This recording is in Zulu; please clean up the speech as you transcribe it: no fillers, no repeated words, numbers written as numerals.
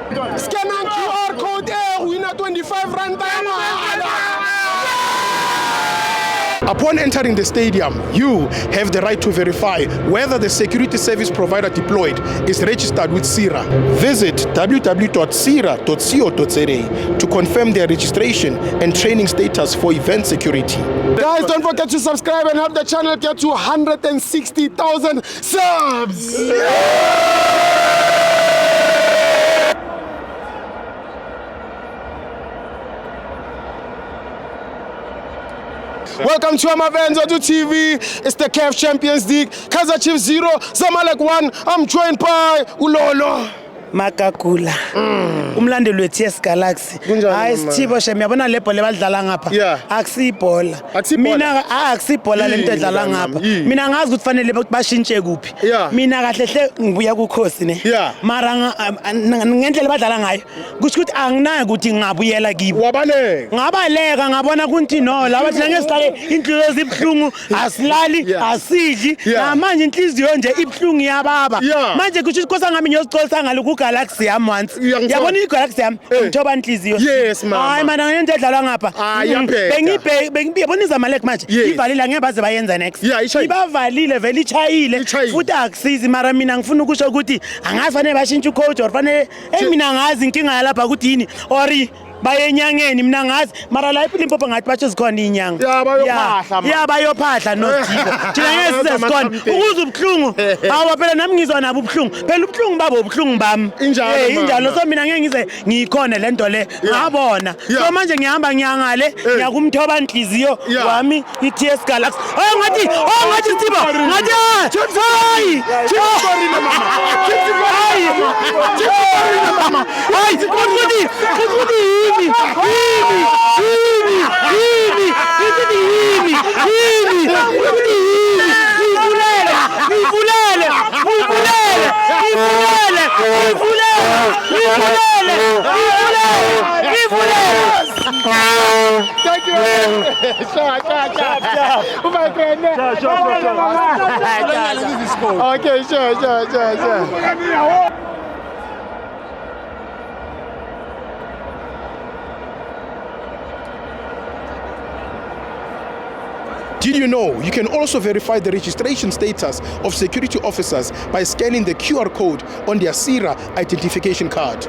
Scan and QR code winner 25 rand. Upon entering the stadium, you have the right to verify whether the security service provider deployed is registered with CIRA. Visit www.cira.co.za to confirm their registration and training status for event security. Guys, don't forget to subscribe and help the channel get to 160,000 subs! Welcome to Amavenzo TV. It's the CAF Champions League. Kaizer Chiefs 0, Zamalek 1. I'm joined by Ulolo. Makakula umlandeli we-TS Galaxy hayi Sithibo shem yabona le bhola badlala ngapha akusibhola mina akusibhola lento edlala ngapha mina ngazi ukuthi fanele bashintshe kuphi mina kahle hle ngibuya kuKhosi ne mara ngendlela badlala ngayo kusho ukuthi anginayo ukuthi ngingabuyela kibo ngabaleka ngabona kunti no laba thina ngesihlale inhliziyo zibhlungu asilali asidli namanje inhliziyo nje ibhlungu yababa manje kusho ukuthi kosa ngami ngiyosicolisa ngalo Galaxy yam once yabona iGalaxy yam ngithoba inhliziyo yes mama hayi mana ngento edlalwa ngapha bengibona iZamalek manje ivalile ngeke baze bayenza next ibavalile vele ichayile futhi akusizi mara mina ngifuna ukusho ukuthi angafanele bashintshe ucoach or fanele mina ngazi inkinga yalapha ukuthi yini or bayenyangeni mina ngazi mara la iPhilippo ngathi bathi zikhona inyanga bayophahla noDibo thina ngeke size sikhona ukuze ubhlungu hawa phela nami ngizwa nabo ubhlungu phela ubhlungu babo ubhlungu bami injalo so mina ngeke ngize ngikhona lento le ngabona so manje ngihamba ngiyangale ngiyakumthoba inhliziyo wami iTS Galaxy ngathi Sithibo ngathi hayi Thank you. My friend. Okay, sure. Did you know you can also verify the registration status of security officers by scanning the QR code on their CIRA identification card?